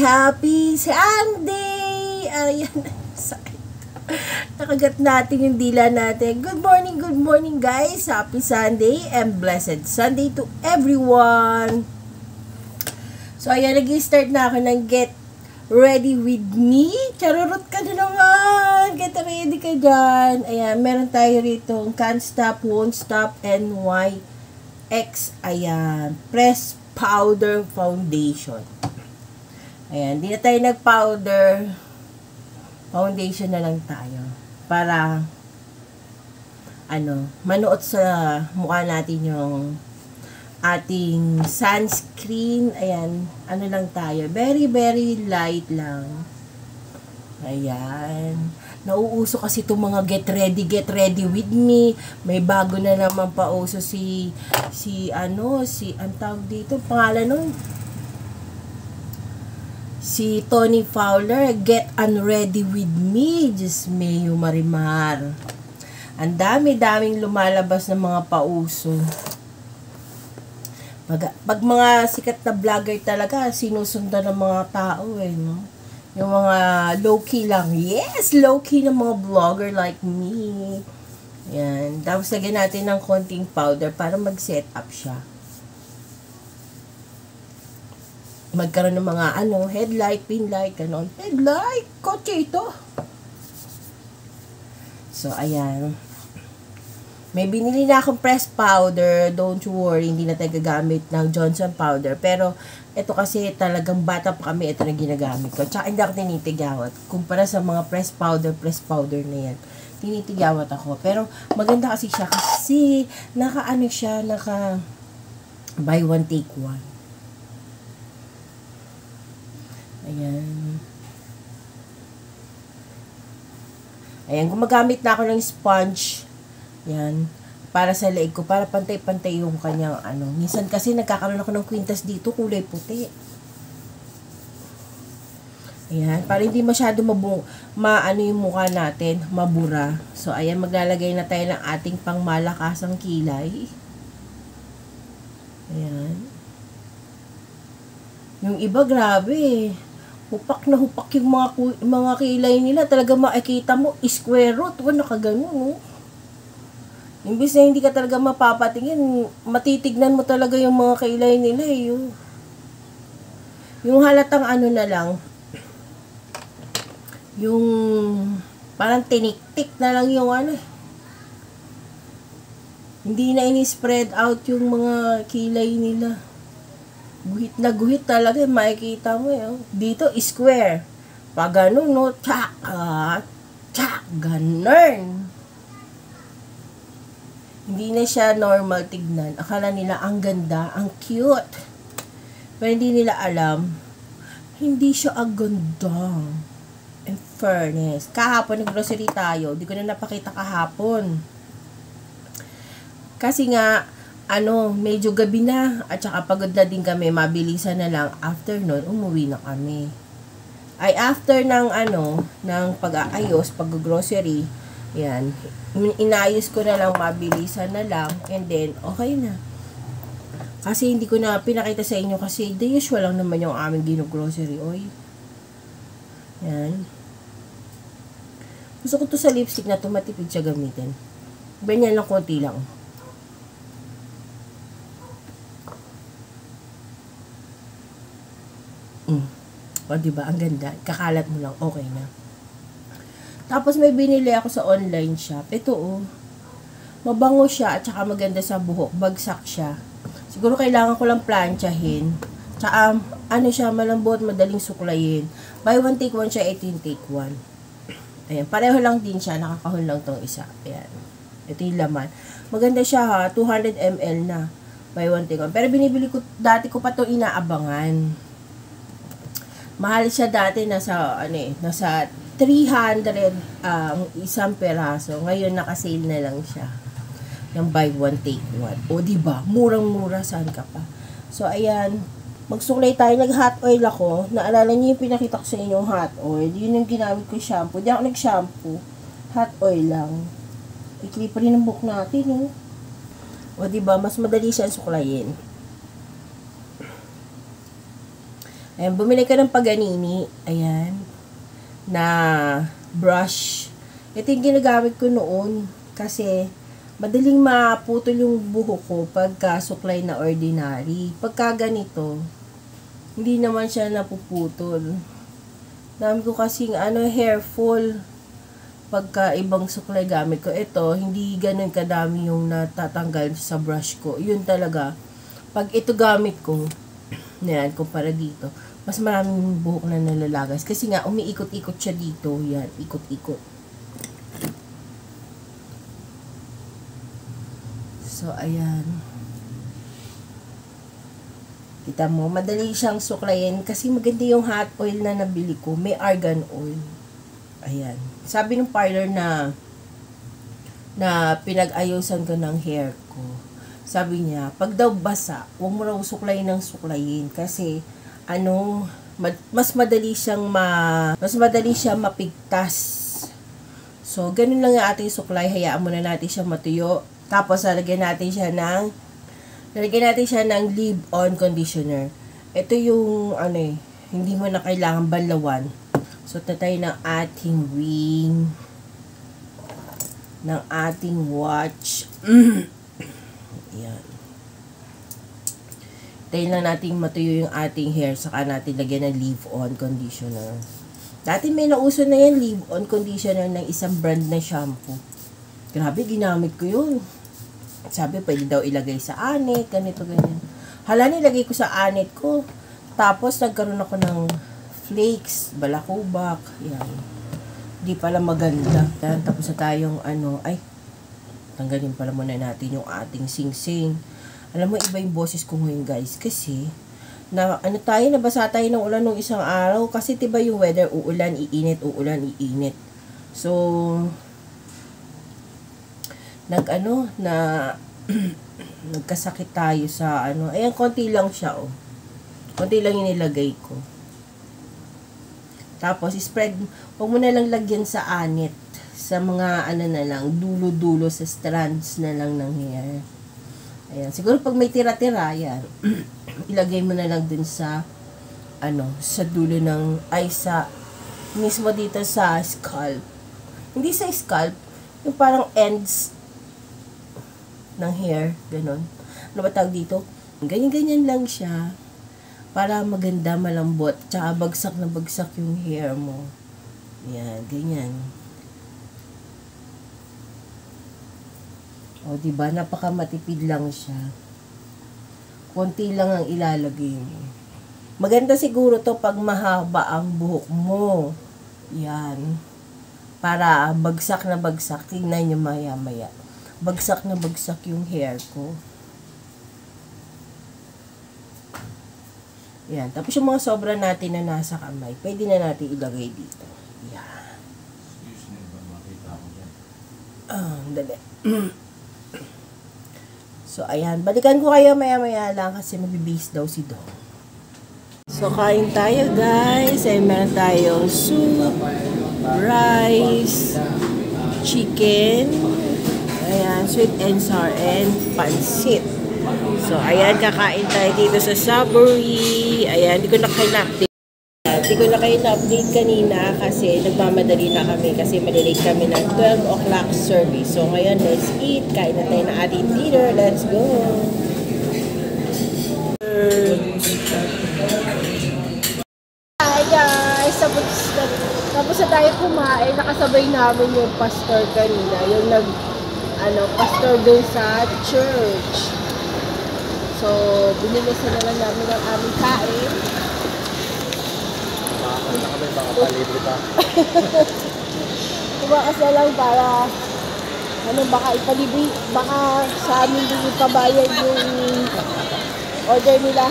Happy Sunday! Ayan, sakit. Nakagat natin yung dila natin. Good morning guys. Happy Sunday and blessed Sunday to everyone. So ayan, nag-start na ako ng Get Ready With Me. Charurot ka na naman. Get ready ka dyan. Ayan, meron tayo rito Can't Stop, Won't Stop, NYX. Ayan, Press Powder Foundation. Ayan, di na tayo nag-powder. Foundation na lang tayo. Para, manuot sa mukha natin yung ating sunscreen. Ayan, lang tayo. Very, very light lang. Ayan. Nauuso kasi itong mga get ready with me. May bago na naman pauso ang tawag dito, pangalan nun? Si Tony Fowler, Get Unready With Me. Diyos meyo marimar. Ang dami-daming lumalabas ng mga pauso. Pag mga sikat na vlogger talaga, sinusundan ng mga tao no? Yung mga low-key lang. Yes, low-key ng mga vlogger like me. Yan. Tapos lagyan natin ng konting powder para mag-set up siya. Magkaroon ng mga headlight, pin light, ganon. Headlight, kotse ito. So, ayan. May binili na akong press powder. Don't worry, hindi na tayo gagamit ng Johnson powder. Pero, ito kasi talagang bata pa kami, ito na ginagamit ko. Tsaka hindi ako tinitigawat. Kumpara sa mga press powder na yan. Tinitigawat ako. Pero, maganda kasi siya kasi naka buy one, take one. Ayan. Ayan, gumagamit na ako ng sponge. Ayan. Para sa leeg ko. Para pantay-pantay yung kanyang Minsan kasi nagkakaroon ako ng kwintas dito, kulay puti. Ayan. Para hindi masyado yung mukha natin. Mabura. So, ayan. Maglalagay na tayo ng ating pangmalakasang kilay. Ayan. Yung iba, grabe. Hupak na hupak yung mga kilay nila. Talaga makikita mo, square root. Nakaganon, Imbis na hindi ka talaga mapapatingin, matitignan mo talaga yung mga kilay nila, Yung halatang na lang, yung parang tiniktik na lang yung Hindi na ini-spread out yung mga kilay nila. Guhit na guhit talaga, makikita mo Dito, square. Pag ganun, tsak, ganun. Hindi na siya normal tignan. Akala nila ang ganda, ang cute. Pero hindi nila alam, hindi siya ang ganda. In fairness. Kahapon, nag-grocery tayo. Di ko na napakita kahapon. Kasi nga, medyo gabi na. At saka pagod na din kami. Mabilisan na lang. After nun, umuwi na kami. Ay, after ng pag-aayos, pag-grocery, yan. Inayos ko na lang, mabilisan na lang. And then, okay na. Kasi hindi ko na pinakita sa inyo kasi the usual lang naman yung aming gino-grocery. Yan. Gusto ko to sa lipstick na to, matipid siya gamitin. Ganyan lang, konti lang. O, diba? Ang ganda. Kakalat mo lang. Okay na. Tapos, may binili ako sa online shop. Ito, mabango siya at saka maganda sa buhok. Bagsak siya. Siguro kailangan ko lang planchahin. Tsaka, siya, malambot, madaling suklayin. Buy one, take one siya. Ito yung take one. Ayan. Pareho lang din siya. Nakakahon lang tong isa. Ayan. Ito yung laman. Maganda siya, 200 ml na. Buy one, take one. Pero binibili ko, dati ko pa to inaabangan. Mahal siya dati, nasa 300 isang peraso. Ngayon naka-sale na lang siya. Yung buy one take one. O diba? Murang-mura, saan ka pa? So ayan, magsuklay tayo. Nag-hot oil ako. Naalala niyo yung pinakita ko sa inyo hot oil. Yun yung ginamit ko shampoo. Di ako nag-shampoo. Hot oil lang. Ikli pa rin ang buhok natin, O diba? Mas madali siya suklayin. Ayan, bumili ka ng Paganini. Ayan. Na brush. Ito yung ginagamit ko noon. Kasi, madaling maputol yung buhok ko pagka suklay na ordinary. Pagka ganito, hindi naman siya napuputol. Dami ko kasing hair fall. Pagka ibang suklay gamit ko. Ito, hindi ganun kadami yung natatanggal sa brush ko. Yun talaga. Pag ito gamit ko, yan, kumpara dito, mas maraming buhok na nalalagas. Kasi nga, umiikot-ikot siya dito. Yan, ikot-ikot. So, ayan. Kita mo, madali siyang suklayin. Kasi maganda yung hot oil na nabili ko. May argan oil. Ayan. Sabi ng parlor na pinag-ayusan ko ng hair ko. Sabi niya, pag daw basa, huwag mo raw suklayin ng suklayin. Kasi, mas madali siyang mapigtas. So, ganun lang yung ating suklay. Hayaan muna natin siya matuyo. Tapos, lalagyan natin siya ng leave-on conditioner. Ito yung, hindi mo na kailangan banlawan. So, tatay ng ating ring. Ng ating watch. Ayan. Tayo lang natin matuyo yung ating hair, saka natin lagyan ng leave-on conditioner. Dati may nauso na yan, leave-on conditioner ng isang brand na shampoo. Grabe, ginamit ko yun. Sabi, pwede daw ilagay sa anit, ganito, ganyan. Hala, nilagay ko sa anit ko. Tapos, nagkaroon ako ng flakes, balakubak, yan. Di pala maganda. Yan, tapos na tayong, tanggalin pala muna natin yung ating sing-sing. Alam mo, iba yung boses ko ngayon, guys. Kasi, nabasa tayo ng ulan nung isang araw. Kasi, diba yung weather, uulan, iinit, uulan, iinit. So, nagkasakit tayo sa, ayan, konti lang siya, oh. Konti lang yung nilagay ko. Tapos, spread, huwag mo na lang lagyan sa anit. Sa mga, dulo-dulo sa strands na lang ng hair. Ayan. Siguro pag may tira-tira, yan. Ilagay mo na lang dun sa, sa dulo ng, mismo dito sa scalp. Hindi sa scalp, yung parang ends ng hair, ganun. Ano ba tawag dito? Ganyan-ganyan lang siya. Para maganda, malambot, tsaka bagsak na bagsak yung hair mo. Yan, ganyan. O, diba? Napakamatipid lang siya. Konti lang ang ilalagay mo. Maganda siguro to pag mahaba ang buhok mo. Yan. Para bagsak na bagsak. Tingnan nyo maya-maya. Bagsak na bagsak yung hair ko. Yan. Tapos yung mga sobra natin na nasa kamay, pwede na natin ilagay dito. Yan. Dali. So, ayan. Balikan ko kayo maya-maya lang kasi mabibis daw si Dong. So, kain tayo, guys. Ay, meron tayong soup, rice, chicken, ayan, sweet and sour, and pansit. So, ayan, kakain tayo dito sa Subway. Ayan, hindi ko na update kanina kasi nagmamadali na kami kasi malilate kami ng 12 o'clock service. So, ngayon, let's eat. Kain na tayo ng ating dinner. Let's go! Hi guys! Tapos na tayo kumain. Nakasabay namin yung pastor kanina. Yung pastor dun sa church. So, binilisan na lang namin ang aming kain. Baka palibre pa. Tumakas na lang para baka ipalibre, baka sa amin din ipabayad yung order nila.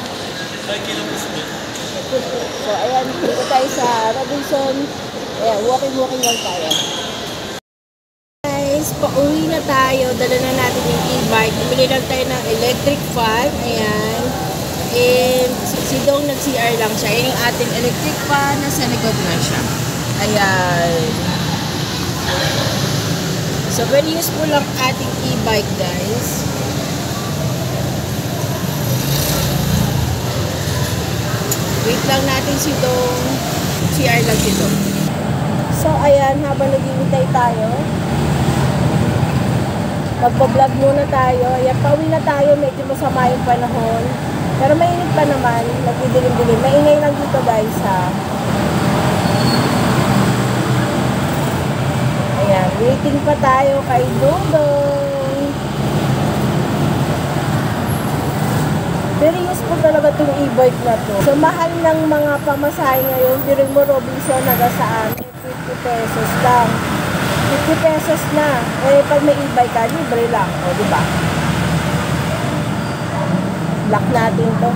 So, ayan, dito tayo sa Robinson. Ayan, walking lang tayo. Guys, pauwi na tayo. Dala na natin yung e-bike. Bumili lang tayo ng electric fan. Ayan. And si Dong nag-CR lang siya. Yan yung ating electric fan. Nasa likod na siya. Ayan. So, very useful lang ating e-bike, guys. Wait lang natin si Dong. CR lang si Dong. So, ayan, habang naghihintay tayo, magpa-vlog muna tayo. Ayan, pauwi na tayo. Medyo masama yung panahon. Pero mainit pa naman. Nagdidilim-dilim. Maingay lang dito, guys, ha. Ayan, waiting pa tayo kay Dodong. Very useful talaga itong e-bike na to. So, mahal ng mga pamasahe ngayon. Direct mo Robinson nagasaan. 50 pesos lang. 50 pesos na. Eh, pag may e-bike ka, libre lang. O, diba? Lock natin to.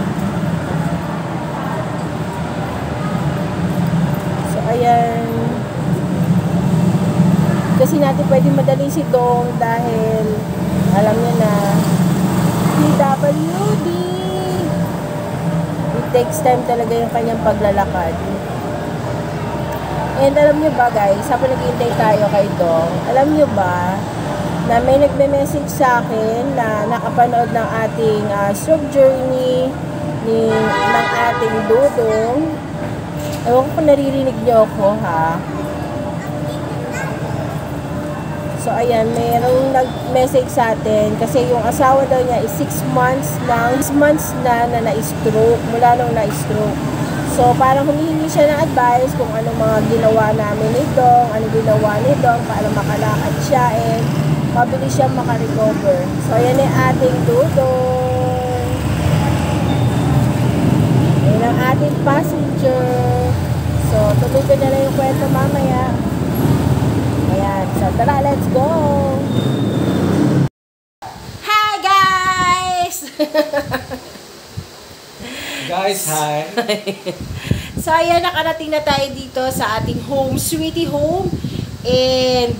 So, ayan. Kasi natin pwede madali si Dong dahil alam niya na PWD. It takes time talaga yung kanyang paglalakad. And alam niyo ba, guys, habang naghihintay tayo kay Dong, alam niyo ba na may nagme-message sa akin na nakapanood ng ating stroke journey ng ating Dodong. Ewan ko kung naririnig niyo ako, ha? So, ayan, mayroong nag-message sa atin kasi yung asawa daw niya is 6 months na na-stroke, mula nung na-stroke. So, parang humihingi siya ng advice kung anong mga ginawa namin ni Dong, ano ginawa ni Dong para makalakad siya and mabilis siya makarecover. So, ayan yung ating Dodong. Ayan ang ating passenger. So, tuloy ko na lang yung kwento mamaya. Ayan. So, tara, let's go! Hi, guys! Guys, hi! So, ayan, nakarating na tayo dito sa ating home, sweetie home. And,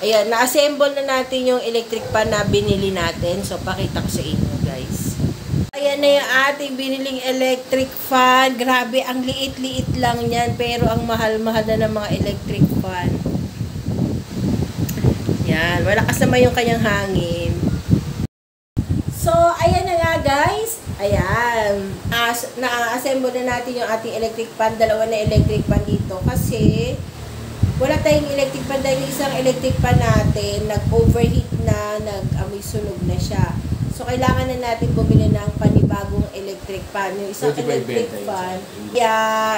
ayan, na-assemble na natin yung electric pan na binili natin. So, pakita ko sa inyo, guys. Ayan na yung ating biniling electric fan. Grabe, ang liit-liit lang yan. Pero, ang mahal-mahal na ng mga electric fan. Yan, malakas naman yung kanyang hangin. So, ayan na nga, guys. Ayan. Na-assemble na natin yung ating electric fan. Dalawa na electric fan dito. Kasi, wala tayong electric fan dahil isang electric fan natin, nag-overheat na, nag-amoy sunog na siya. So, kailangan na natin bumili ng panibagong electric fan. Yung isang electric fan,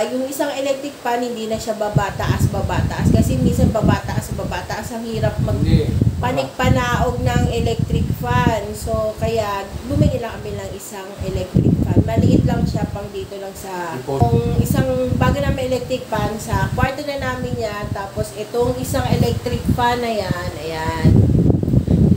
yung isang electric fan, hindi na siya babataas. Kasi minsan babataas. Ang hirap panikpanaog ng electric fan. So, kaya, bumili lang kami ng isang electric fan. Maliit lang siya, pang dito lang sa, kung isang bago namin electric fan, sa kwarto na namin yan. Tapos, itong isang electric fan na yan, ayan,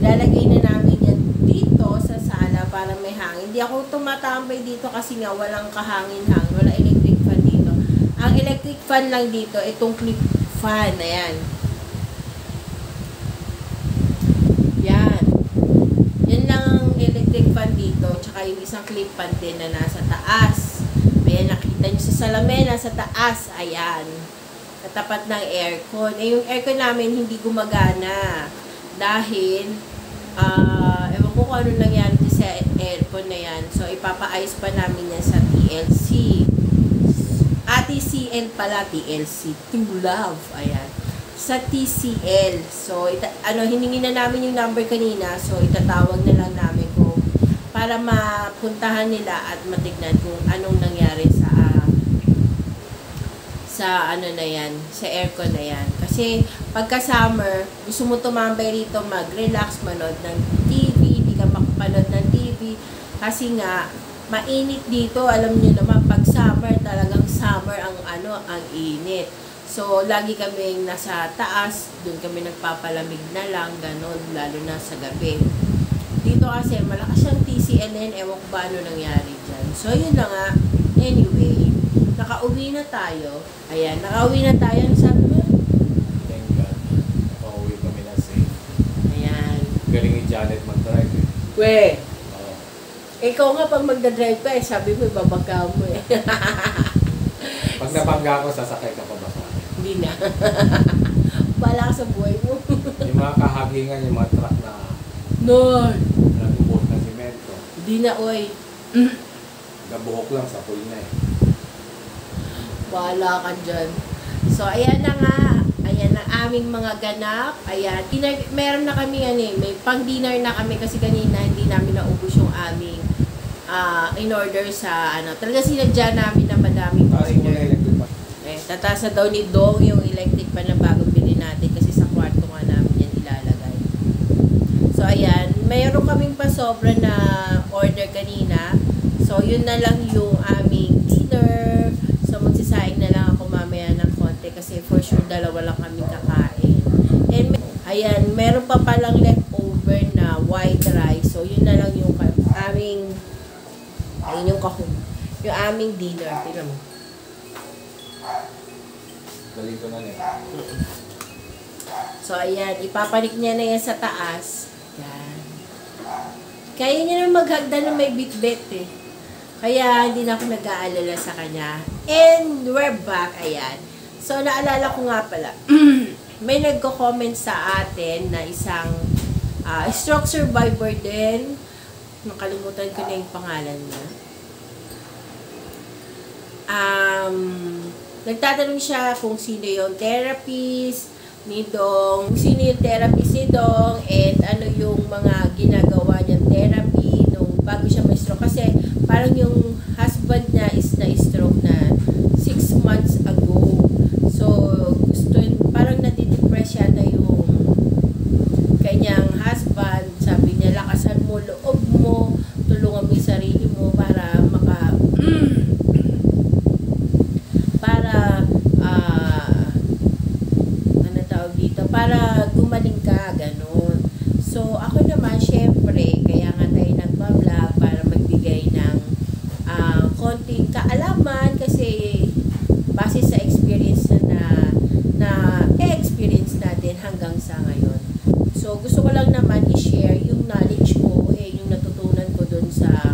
lalagay na namin yan dito sa sala para may hangin. Hindi ako tumatambay dito kasi nga walang kahangin-hangin. Wala electric fan dito. Ang electric fan lang dito, itong clip fan. Ayan. Yan. Yan lang ang electric fan dito. Tsaka yung isang clip fan din na nasa taas. Ayan, nakita nyo sa salamin, nasa taas. Ayan. Katapat ng aircon. Eh, yung aircon namin hindi gumagana. Dahil, ewan ko kung ano nangyari sa aircon na yan. So, ipapaayos pa namin yan sa TLC. TCL pala, TLC. Team Love. Ayan. Sa TCL. So, hiningi na namin yung number kanina. So, itatawag na lang namin kung para mapuntahan nila at matignan kung anong nangyari sa ano na yan, sa aircon na yan. Kasi pagka summer, gusto mo tumambay rito, mag-relax, manood ng TV, hindi ka makapanood ng TV. Kasi nga, mainit dito, alam niyo naman, pag summer, talagang summer ang ang init. So, lagi kaming nasa taas, doon kami nagpapalamig na lang, ganun, lalo na sa gabi. Dito kasi, malakas yung TCNN, ewan ko ba ano nangyari dyan. So, yun lang nga. Anyway, nakauwi na tayo. Ayan, nakauwi na tayo. Ano sabi mo? Thank God. Nakauwi kami na safe. Ayan. Galing ni Janet mag-drive eh. We! Ikaw nga pag magdadrive pa sabi mo, babangga mo eh. Pag nabangga ko, sasakay ka pa ba sa akin? Hindi na. Bala ka sa buhay mo. Yung mga kahagingan, yung mga truck na nagubot na simento. Hindi na, oy. Gabuhok lang sa pool na eh. Bahala ka dyan. So, ayan na nga. Ayan ang aming mga ganap. Ayan. Meron na kami may pang-dinner na kami kasi kanina hindi namin naubos yung aming in order sa Talaga sinadya namin na madaming order. Tatasa daw ni Dong yung electric pan na bagong bili natin kasi sa kwarto nga namin yan ilalagay. So, ayan. Mayroon kaming pasobra na order kanina. So, yun na lang yung aming dinner. So, magsisaing na lang ako mamaya ng konti kasi for sure dalawa lang kami kakain. And, ayan, meron pa palang leftover na white rice. So, yun na lang yung aming, ayun yung kahon. Yung aming dinner. Tingnan mo. Galito na niya. So, ayan, ipapanik niya na yan sa taas. Yan. Kaya niya na maghagda na may bit-bit eh. Kaya hindi na ako nag-aalala sa kanya. And we're back, ayan. So, naalala ko nga pala, may nagko-comment sa atin na isang stroke survivor din. Nakalimutan ko na yung pangalan niya. Nagtatanong siya kung sino yung therapist ni Dong, kung sino yung therapist ni Dong, and ano yung mga ginagawa niyang therapy nung bago siya ma-stroke. Kasi parang yung husband niya is na-stroke na 6 months ago. So, parang nadidepress yata yung kanyang husband. Sabi niya, lakasan mo loob mo, tulungan mo yung sarili mo para para gumaling ka, ganun. So, ako naman, syempre, kaya nga tayo nagpa-vlog para magbigay ng konting kaalaman kasi base sa experience na experience natin hanggang sa ngayon. So, gusto ko lang naman i-share yung knowledge ko, yung natutunan ko dun sa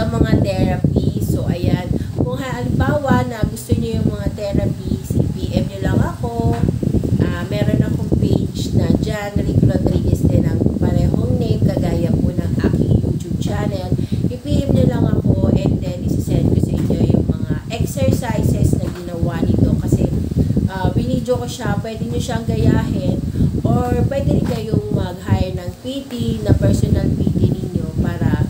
mga therapy. So, ayan. Kung halimbawa na gusto niyo yung mga therapy, PM niyo lang ako. Meron akong page na Jan Rick Rodriguez din ang parehong name, kagaya po ng aking YouTube channel. I-PM nyo lang ako and then isi-send ko sa inyo yung mga exercises na ginawa nito kasi binidyo ko siya, pwede nyo siyang gayahin or pwede rin kayong mag-hire ng PT, na personal PT ninyo para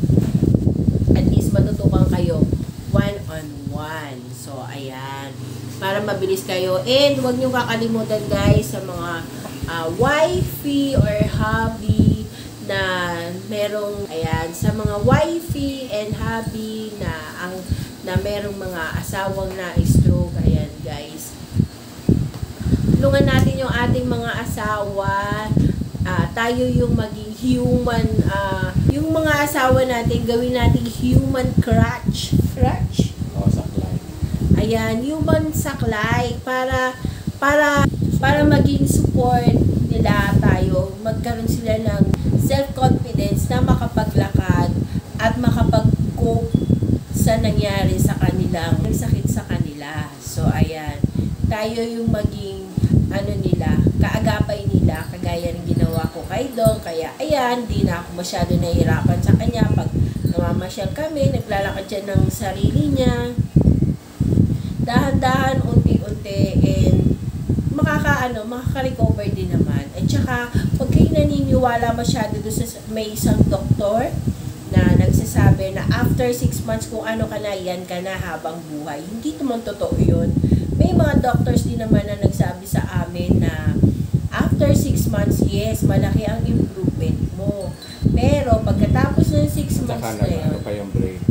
at least matutukan kayo one-on-one. So, ayan. Para mabilis kayo. And huwag niyo kakalimutan guys sa mga wifey or hubby na merong, ayan, sa mga wifey and hubby na merong mga asawang na stroke, ayan guys. Tulungan natin yung ating mga asawa. Tayo yung maging human, yung mga asawa natin, gawin natin human crutch. Crutch? Ayan, human saklay para maging support nila tayo, magkaroon sila ng self-confidence na makapaglakad at makapag-cope sa nangyari sa kanilang sakit sa kanila. So, ayan, tayo yung maging nila, kaagapay nila, kagaya ng ginawa ko kay Dong. Kaya, ayan, di na ako masyado nahihirapan sa kanya pag namamasyal kami, naglalakad siya ng sarili niya. Dahan-dahan, unti-unti, and makaka-recover din naman. At saka, pag kayo naniniwala masyado doon sa may isang doktor na nagsasabi na after 6 months kung ano ka na, yan ka na habang buhay. Hindi naman totoo yun. May mga doctors din naman na nagsabi sa amin na after 6 months, yes, malaki ang improvement mo. Pero, pagkatapos ng 6 months na yun, ano pa yung brain?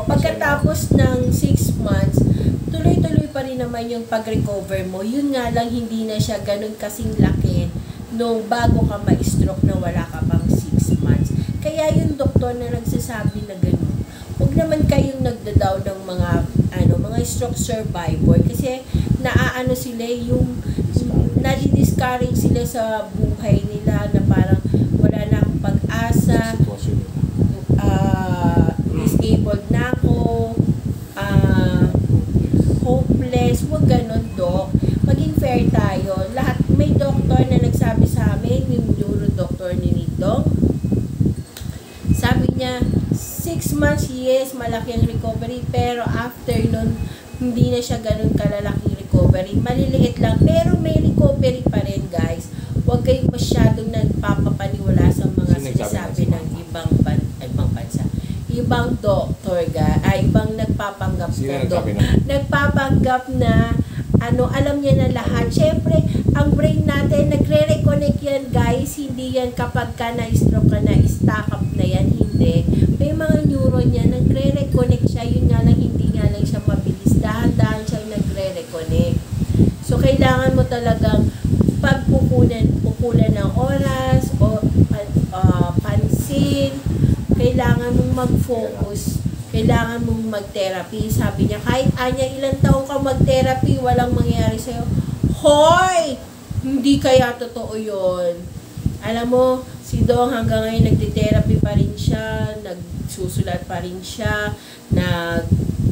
Pagkatapos ng 6 months, tuloy-tuloy pa rin naman yung pag-recover mo. Yun nga lang, hindi na siya ganun kasing laki nung bago ka ma-stroke na wala ka pang 6 months. Kaya yung doktor na nagsasabi na ganun, huwag naman kayong nagda-down ng mga stroke survivor kasi naaano sila yung nadi-discourage sila sa buhay nila na parang wala na akong pag-asa, disabled na ako, hopeless. Huwag ganun, Dok. Maging fair tayo. Lahat, may doktor na nagsabi sa amin, yung neuro doctor ni Nidong, sabi niya, 6 months, yes, malaki ang recovery. Pero after nun, hindi na siya ganun kalalaking recovery. Maliliit lang, pero may recovery pa rin, guys. Huwag kayong masyadong nagpapapaniwala sa mga sinasabi ng ibang bansa. Ibang doktor, ibang nagpapanggap nagpapanggap na alam niya na lahat. Siyempre, ang brain natin, nagre-reconnect yan, guys. Hindi yan kapag ka na-stroke ka na, stack up na yan. Hindi. May mga neuron yan, nagre-reconnect siya. Yun nga lang, hindi nga lang siya mabilis. Dahan-dahan siyang nagre-reconnect. So, kailangan mo talagang pukulan ng oras o pansin. Kailangan mong mag-focus. Kailangan mong mag-therapy. Sabi niya, kahit ilang taon ka mag-therapy, walang mangyayari sa'yo. Hoy! Hindi kaya totoo yun. Alam mo, si Dong hanggang ngayon nagte-therapy pa rin siya, nagsusulat pa rin siya, nag-pick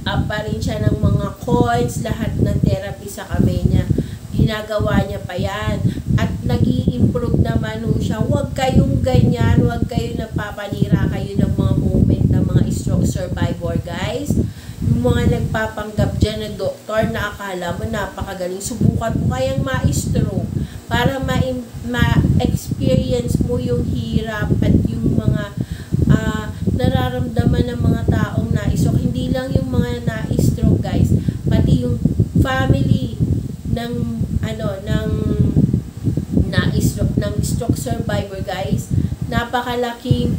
up pa rin siya ng mga coins, lahat ng therapy sa kamay niya. Ginagawa niya pa yan. At nag-i-improve naman siya. Huwag kayong ganyan. Huwag kayong napapanira kayo ng mga moment ng mga stroke survivor, guys. Yung mga nagpapanggap dyan na doktor na akala mo napakagaling. Subukan mo kayang ma-stroke para ma-experience mo yung hirap at yung mga nararamdaman ng mga taong na-stroke. Hindi lang yung mga na-stroke, guys. Pati yung family ng stroke survivor, guys. Napakalaki,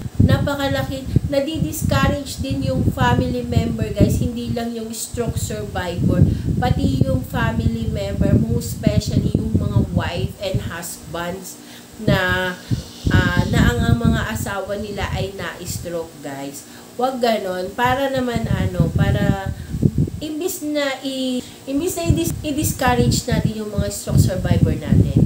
nadi-discourage din yung family member, guys. Hindi lang yung stroke survivor, pati yung family member, most especially yung mga wife and husbands na ang mga asawa nila ay na-stroke, guys. Huwag ganon, para naman para imbis na i-discourage natin yung mga stroke survivor natin,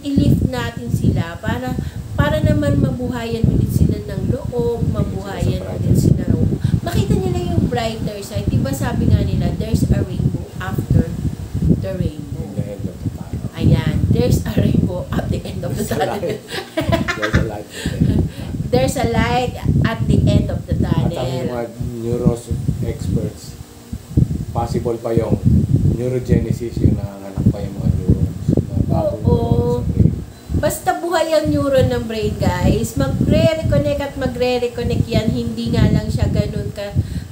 i-lift natin sila para naman mabuhayan ulit sila ng loob, mabuhayan ulit sila ng makita nila yung brighter side. Diba sabi nga nila, there's a rainbow after the rainbow. Ayan, there's a rainbow at the end of the tunnel. There's a light at the end of the tunnel. At ang mga neuro experts, possible pa yung neurogenesis, yung nanganak pa yung mga neurons. Oo. Basta buhay ang neuron ng brain, guys. Magre-reconnect at magre-reconnect yan. Hindi nga lang siya ganun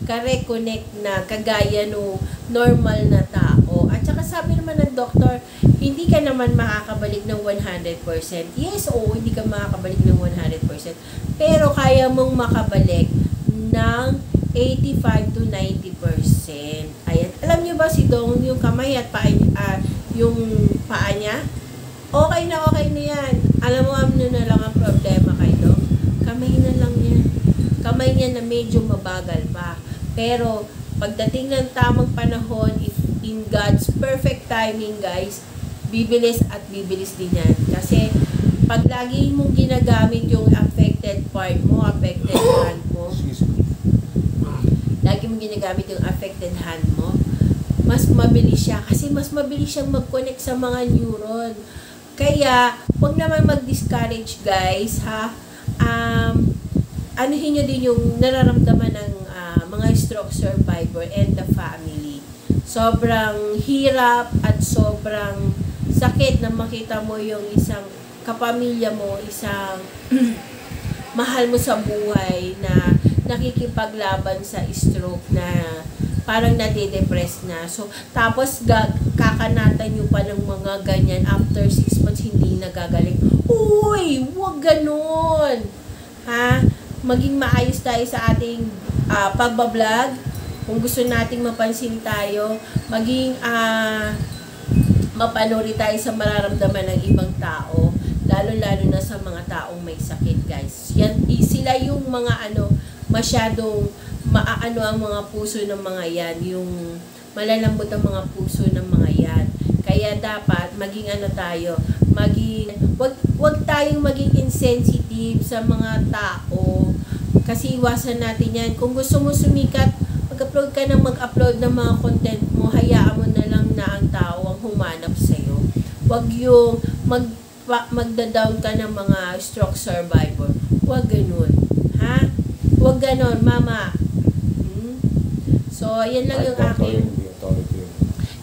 ka-reconnect na kagaya no normal na tao. At saka sabi naman ng doktor, hindi ka naman makakabalik ng 100%. Yes, oo, hindi ka makakabalik ng 100%. Pero kaya mong makabalik ng 85 to 90%. Ayan. Alam niyo ba si Dong, yung kamay at yung paa niya? Okay na yan. Alam mo, na lang ang problema kay Dong. Kamay na lang niya. Kamay niya na medyo mabagal pa. Pero, pagdating ng tamang panahon, if in God's perfect timing, guys, bibilis at bibilis din yan. Kasi, pag lagi mong ginagamit yung affected part mo, affected hand mo, lagi mong ginagamit yung affected hand mo, mas mabilis siya. Kasi mas mabilis siyang mag-connect sa mga neuron. Kaya, huwag naman mag-discourage, guys, ha? Anuhin nyo din yung nararamdaman ng mga stroke survivor and the family. Sobrang hirap at sobrang sakit na makita mo yung isang kapamilya mo, isang mahal mo sa buhay na nakikipaglaban sa stroke na parang nade-depress na. So, tapos kakanatan nyo pa ng mga ganyan after 6 months hindi nagagaling. Uy! Huwag ganon! Ha? Maging maayos tayo sa ating pagbablog. Kung gusto nating mapansin tayo, maging mapanuri tayo sa mararamdaman ng ibang tao. Lalo-lalo na sa mga taong may sakit, guys. Yan, sila yung mga masyadong maaano ang mga puso ng mga yan, yung malalambot ang mga puso ng mga yan. Kaya dapat maging tayo, wag tayong maging insensitive sa mga tao. Kasi iwasan natin yan. Kung gusto mo sumikat, mag-upload ka ng mag-upload ng mga content mo, hayaan mo na lang na ang tao ang humanap sa'yo. Wag yung magda-down ka ng mga stroke survivor. Wag ganun. Ha? Huwag ganon, mama. So, yan lang yung aking.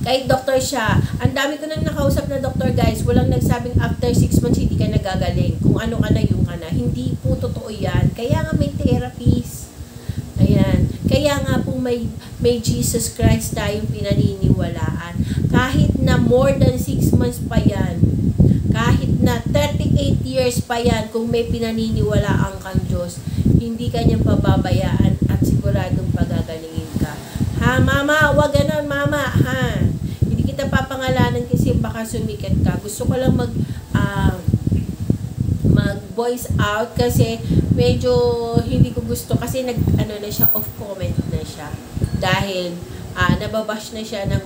Kahit doktor siya, ang dami ko nang nakausap na doktor, guys, walang nagsabing after 6 months hindi ka nagagaling. Kung ano ka na, yung ka na. Hindi po totoo yan. Kaya nga may therapies. Ayan. Kaya nga po may Jesus Christ tayong pinaniniwalaan. Kahit na more than 6 months pa yan, kahit na 38 years pa yan, kung may pinaniniwalaan kang Diyos, hindi ka niyang pababayaan at siguradong pagagalingin ka. Ha, mama? Wag ganon, mama. Ha? Hindi kita papangalanan kasi baka sumikat ka. Gusto ko lang mag-voice out kasi medyo hindi ko gusto kasi na siya, off comment na siya. Dahil nababash na siya ng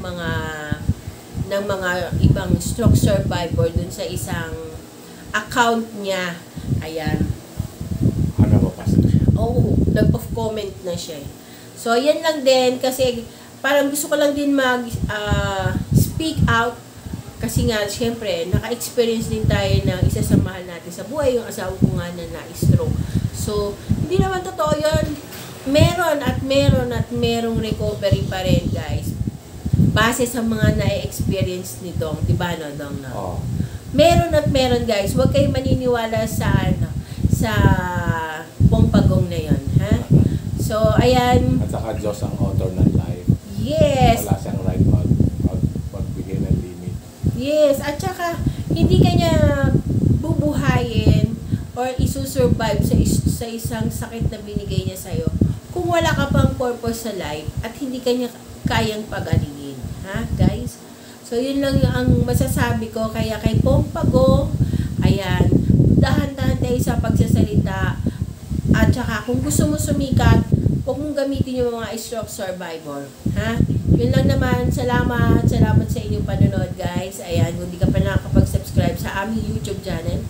mga ibang stroke survivor dun sa isang account niya. Ayan. Nababash na siya? Oo, nag-off comment na siya. So, yan lang din kasi parang gusto ko lang din speak out kasi nga, syempre, naka-experience din tayo ng isa sa mahal natin sa buhay, yung asawa ko nga na na-stroke. So, hindi naman totoo yun. Merong recovery pa rin, guys. Base sa mga na-experience ni Dong. Diba, no, Dong? No? Oo. Meron, guys. Huwag kayong maniniwala sa pompagong na yun. Ha? So, ayan. At saka Diyos ang author ng life. Yes. Wala siyang right magbigay ng limit. Yes. At saka, hindi kanya bubuhayin or isusurvive sa isang sakit na binigay niya sa'yo kung wala ka pang purpose sa life at hindi kanya kayang pagalingin. Ha, guys? So, yun lang ang masasabi ko. Kaya kay Pompago, ayan, dahan-dahan tayo sa pagsasalita. At saka, kung gusto mo sumikat, huwag mong gamitin yung mga stroke survivor. Ha? Yun lang naman. Salamat sa inyong panonood, guys. Ayan, kung di ka pa nakakapag-subscribe sa aming YouTube channel,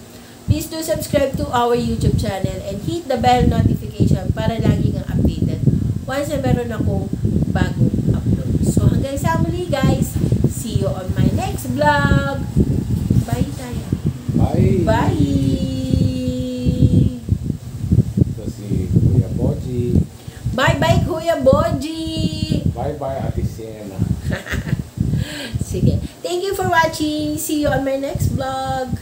please do subscribe to our YouTube channel and hit the bell notification para lagi kang updated once na meron akong bagong upload. So, hanggang sa muli, guys. See you on my next vlog. Bye tayo. Bye! Bye! Bye-bye, Kuya Boji! Bye-bye, Ate Sienna. Sige. Thank you for watching. See you on my next vlog.